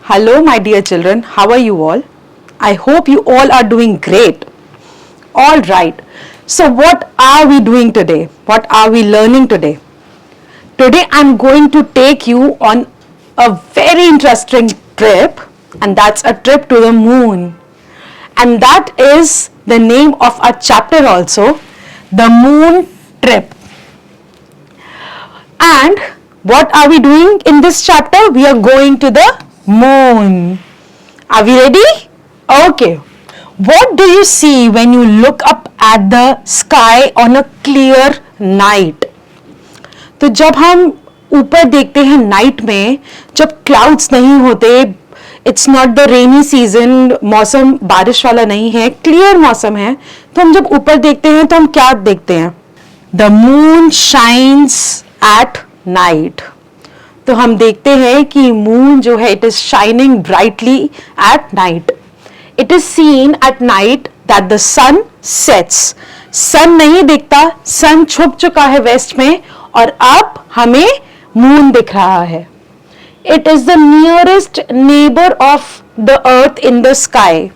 Hello, my dear children. How are you all? I hope you all are doing great. All right. So, what are we doing today? What are we learning today? Today, I'm going to take you on a very interesting trip, and that's a trip to the moon. And that is the name of our chapter also, the moon trip. And what are we doing in this chapter? We are going to the moon. Are we ready? Okay. What do you see when you look up at the sky on a clear night? तो जब हम ऊपर देखते हैं night में, जब clouds नहीं होते, it's not the rainy season, मौसम बारिश वाला नहीं है, क्लियर मौसम है, तो हम जब ऊपर देखते हैं तो हम क्या देखते हैं? The moon shines at night. तो हम देखते हैं कि मून जो है it is shining brightly at night. It is seen at night that the sun sets. Sun नहीं दिखता, सन छुप चुका है वेस्ट में और अब हमें मून दिख रहा है. It is the nearest neighbour of the earth in the sky.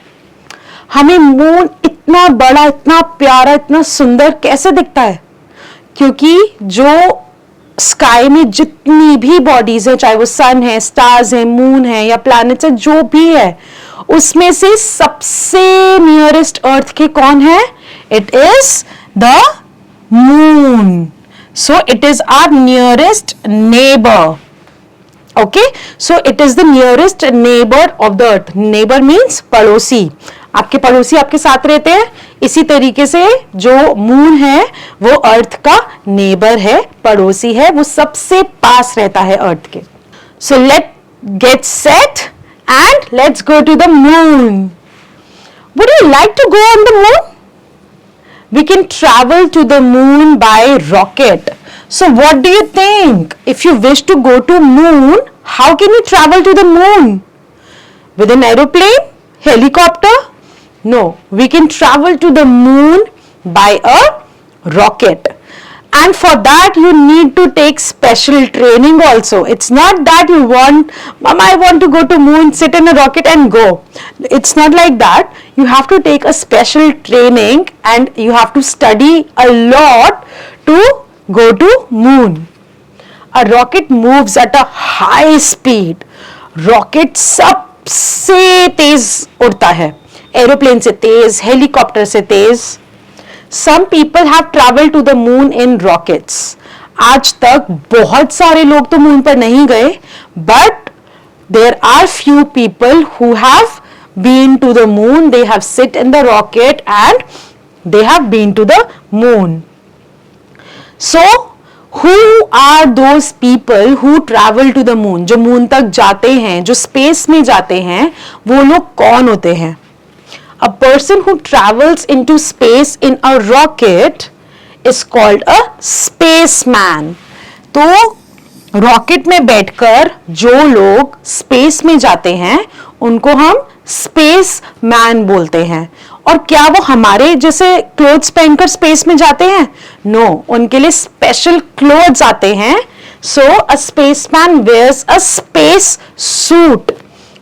हमें मून इतना बड़ा, इतना प्यारा, इतना सुंदर कैसे दिखता है? क्योंकि जो स्काई में जितनी भी बॉडीज है, चाहे वो सन है, स्टार्स है, मून है या प्लैनेट्स है, जो भी है, उसमें से सबसे नियरेस्ट अर्थ के कौन है? It is the moon. So it is our nearest neighbour. Okay, so it is the nearest neighbour of the earth. Neighbour means पड़ोसी. आपके पड़ोसी आपके साथ रहते हैं, इसी तरीके से जो मून है वो अर्थ का नेबर है, पड़ोसी है, वो सबसे पास रहता है अर्थ के. So let get set and let's go to the moon. Would you like to go on the moon? We can travel to the moon by rocket. So what do you think? If you wish to go to moon, how can you travel to the moon? With an aeroplane? Helicopter? No, we can travel to the moon by a rocket. And for that you need to take special training also. It's not that you want, Mama, I want to go to moon, sit in a rocket and go. It's not like that. You have to take a special training and you have to study a lot to go to moon. A rocket moves at a high speed. Rocket सबसे तेज उड़ता है, aeroplane से तेज, helicopter से तेज. Some people have traveled to the moon in rockets. आज तक बहुत सारे लोग तो मून पर नहीं गए, but there are few people who have been to the moon. They have sit in the rocket and they have been to the moon. So who are those people who travel to the moon? जो moon तक जाते हैं, जो space में जाते हैं, वो लोग कौन होते हैं? A person who travels into space in a rocket is called a spaceman. तो रॉकेट में बैठकर जो लोग स्पेस में जाते हैं उनको हम स्पेस मैन बोलते हैं. और क्या वो हमारे जैसे क्लोथ्स पहनकर स्पेस में जाते हैं? नो, उनके लिए स्पेशल क्लोथ्स आते हैं. So a spaceman wears a space suit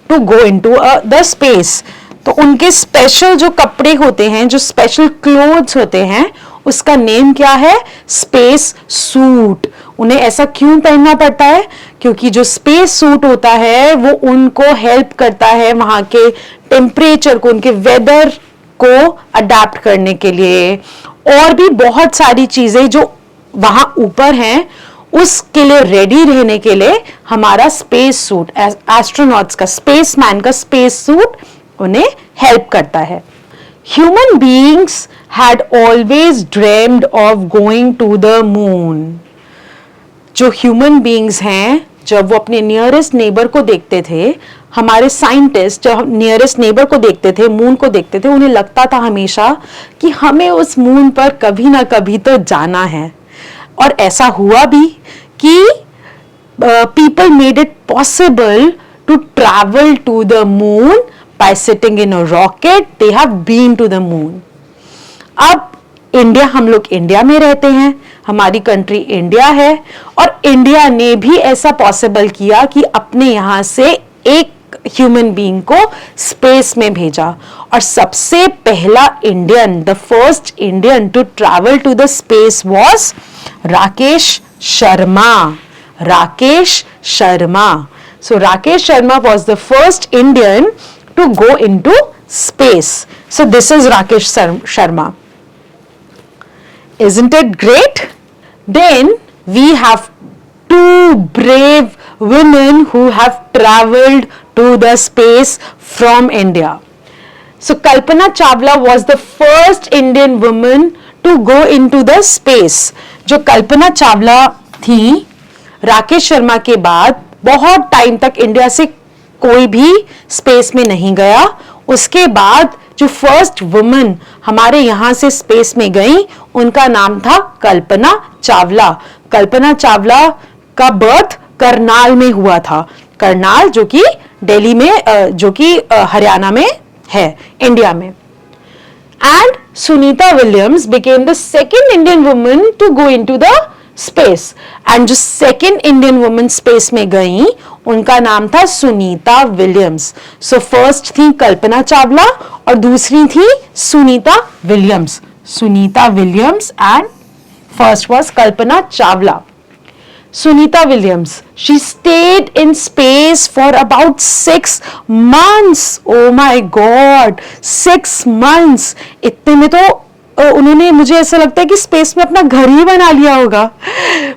to go into the space. तो उनके स्पेशल जो कपड़े होते हैं, जो स्पेशल क्लोथ्स होते हैं, उसका नेम क्या है? Space suit. उन्हें ऐसा क्यों पहनना पड़ता है? क्योंकि जो स्पेस सूट होता है वो उनको हेल्प करता है वहां के टेम्परेचर को, उनके वेदर को अडेप्ट करने के लिए, और भी बहुत सारी चीजें जो वहां ऊपर हैं उसके लिए रेडी रहने के लिए हमारा स्पेस सूट, एस्ट्रोनॉट्स का, स्पेसमैन का स्पेस सूट उन्हें हेल्प करता है. Human beings had always dreamed of going to the moon. जो ह्यूमन बीइंग्स हैं, जब वो अपने नियरेस्ट नेबर को देखते थे, हमारे साइंटिस्ट जब नियरेस्ट नेबर को देखते थे, मून को देखते थे, उन्हें लगता था हमेशा कि हमें उस मून पर कभी ना कभी तो जाना है. और ऐसा हुआ भी कि people made it possible to travel to the moon by sitting in a rocket. They have been to the moon. अब इंडिया, हम लोग इंडिया में रहते हैं, हमारी कंट्री इंडिया है, और इंडिया ने भी ऐसा पॉसिबल किया कि अपने यहाँ से एक ह्यूमन बीइंग को स्पेस में भेजा। और सबसे पहला Indian, the first Indian to travel to the space was Rakesh Sharma. Rakesh Sharma. So Rakesh Sharma was the first Indian to go into space. So this is Rakesh Sharma. Isn't it great? Then we have two brave women who have traveled to the space from India. So Kalpana Chawla was the first Indian woman to go into the space. जो कल्पना चावला थी, राकेश शर्मा के बाद बहुत time तक India से कोई भी space में नहीं गया। उसके बाद जो फर्स्ट वुमन हमारे यहाँ से स्पेस में गई, उनका नाम था कल्पना चावला। कल्पना चावला का बर्थ करनाल में हुआ था। करनाल जो कि दिल्ली में, जो कि हरियाणा में है, इंडिया में। And Sunita Williams became the second Indian woman to go into the space. And जो second Indian woman space में गई, उनका नाम था सुनीता विलियम्स। So first थी कल्पना चावला और दूसरी थी Sunita Williams. Sunita Williams and first was Kalpana Chawla. Sunita Williams, she stayed in space for about 6 months. Oh my God, 6 months. इतने में तो उन्होंने, मुझे ऐसा लगता है कि स्पेस में अपना घर ही बना लिया होगा।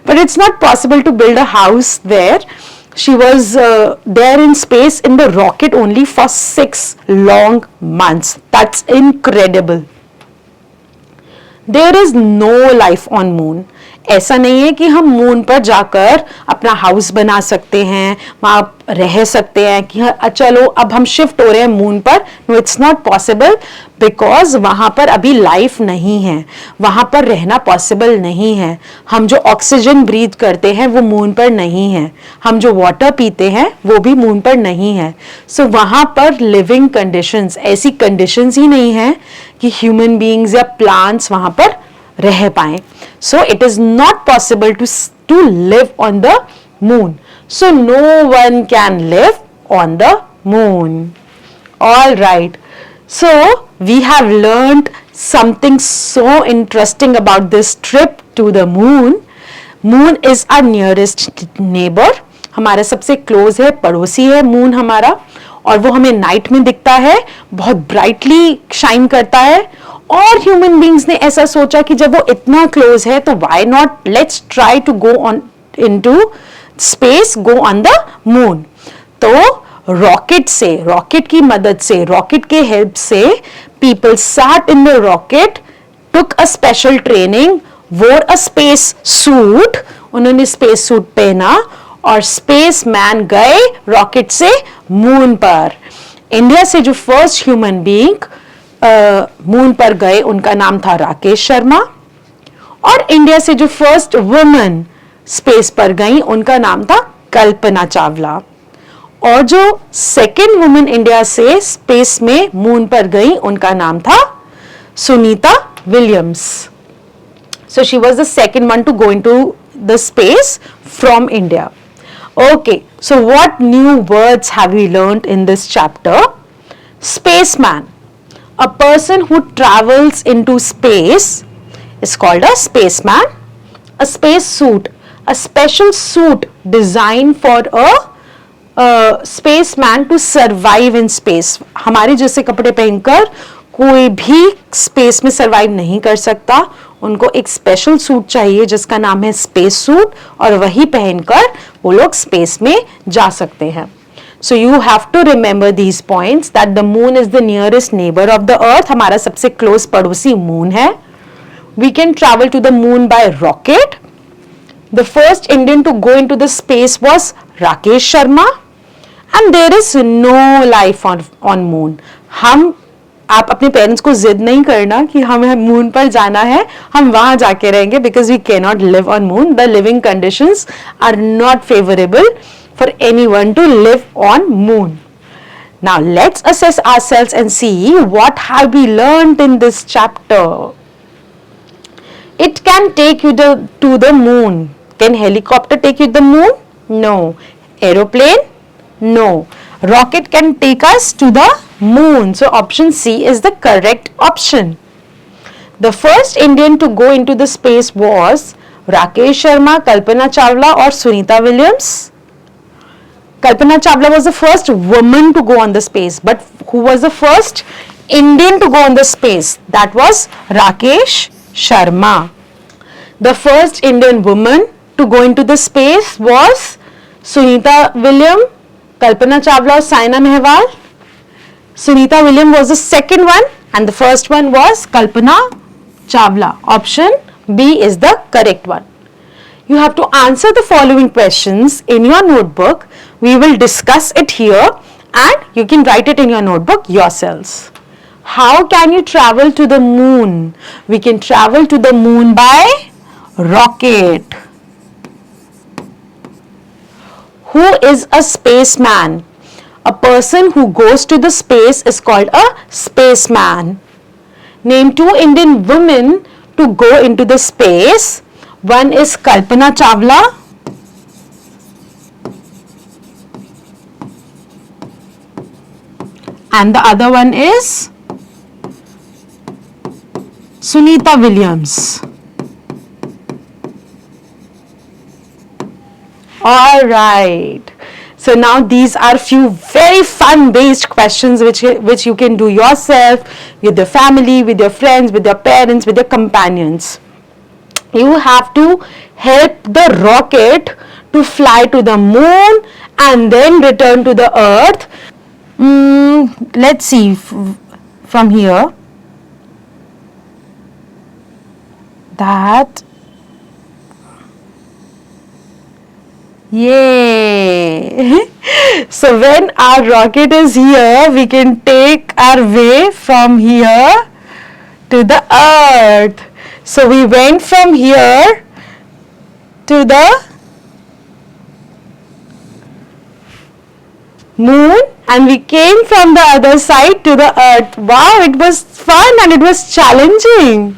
But it's not possible to build a house there. She was there in space in the rocket only for 6 long months. That's incredible. There is no life on moon. ऐसा नहीं है कि हम मून पर जाकर अपना हाउस बना सकते हैं, वहां रह सकते हैं कि चलो अब हम शिफ्ट हो रहे हैं मून पर। No, it's not possible, because वहां पर अभी लाइफ नहीं है, वहां पर रहना पॉसिबल नहीं है। हम जो ऑक्सीजन ब्रीथ करते हैं वो मून पर नहीं है, हम जो वाटर पीते हैं वो भी मून पर नहीं है। सो वहां पर लिविंग कंडीशंस, ऐसी कंडीशंस ही नहीं है कि ह्यूमन बीइंग्स या प्लांट्स वहां पर रह पाए। So it is not possible to live on the moon. So no one can live on the moon. All right. So we have learned something so interesting about this trip to the moon. Moon is our nearest neighbor. हमारा सबसे close है, पड़ोसी है moon हमारा, और वो हमें night में दिखता है, बहुत ब्राइटली शाइन करता है। और ह्यूमन बीइंग्स ने ऐसा सोचा कि जब वो इतना क्लोज है तो why not, let's try to go on into space, go on the moon. तो रॉकेट से, रॉकेट की मदद से, रॉकेट के हेल्प से people sat in the rocket, took a special training, wore a space suit, उन्होंने स्पेस सूट पहना और स्पेस मैन गए रॉकेट से मून पर। इंडिया से जो फर्स्ट ह्यूमन बीइंग मून पर गए उनका नाम था राकेश शर्मा, और इंडिया से जो फर्स्ट वुमन स्पेस पर गई उनका नाम था कल्पना चावला, और जो सेकेंड वुमन इंडिया से स्पेस में मून पर गई उनका नाम था Sunita Williams. So she was the second one to go into the space from India. Okay, so what new words have we learned in this chapter? Spaceman. A person who travels into space is called a spaceman. A space suit, a special suit designed for a spaceman to survive in space. हमारे जैसे कपड़े पहनकर कोई भी space में survive नहीं कर सकता, उनको एक स्पेशल सूट चाहिए जिसका नाम है स्पेस सूट, और वही पहनकर वो लोग स्पेस में जा सकते हैं। So you have to remember these points that the moon is the nearest neighbor of the earth. हमारा सबसे close पड़ोसी moon है। We can travel to the moon by rocket. The first Indian to go into the space was Rakesh Sharma. And there is no life on moon. आप अपने parents को जिद नहीं करना कि हमें मून पर जाना है, हम वहां जाके रहेंगे, because we cannot live on moon. The living conditions are not favorable for anyone to live on moon. Now let's assess ourselves and see what have we learned in this chapter. It can take you to the moon. Can helicopter take you to the moon? No. Aeroplane? No. rocket can take us to the moon. So option C is the correct option. The first Indian to go into the space was Rakesh Sharma, Kalpana Chawla or Sunita Williams. Kalpana Chawla was the first woman to go on the space, but who was the first Indian to go on the space? That was Rakesh Sharma. The first Indian woman to go into the space was Sunita Williams, Kalpana Chawla or Saina Nehwal. Sunita Williams was the second one and the first one was Kalpana Chawla. Option B is the correct one. You have to answer the following questions in your notebook. We will discuss it here and you can write it in your notebook yourselves. How can you travel to the moon? We can travel to the moon by rocket. Who is a spaceman? A person who goes to the space is called a spaceman. Name 2 Indian women to go into the space. One is Kalpana Chawla and the other one is Sunita Williams. Alright. So now these are few very fun based questions which you can do yourself with your family, with your friends, with your parents, with your companions. You have to help the rocket to fly to the moon and then return to the earth. Let's see from here that yay. So when our rocket is here, we can take our way from here to the earth. So we went from here to the moon and we came from the other side to the earth. Wow, it was fun and it was challenging.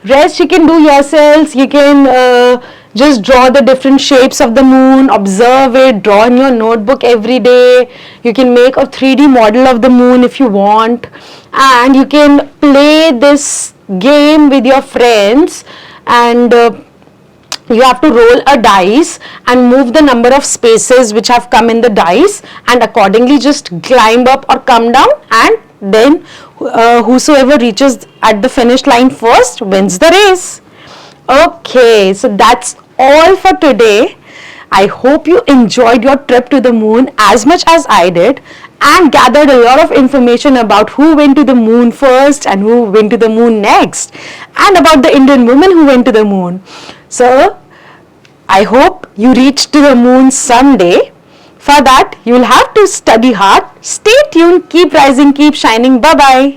Rest you can do yourselves. You can just draw the different shapes of the moon, observe it, draw in your notebook every day. You can make a 3D model of the moon if you want, and you can play this game with your friends, and you have to roll a dice and move the number of spaces which have come in the dice and accordingly just climb up or come down, and then whosoever reaches at the finish line first wins the race. Okay, so that's all for today. I hope you enjoyed your trip to the moon as much as I did and gathered a lot of information about who went to the moon first and who went to the moon next, and about the Indian woman who went to the moon. So I hope you reach to the moon someday. For that, you will have to study hard. Stay tuned, keep rising, keep shining. Bye-bye.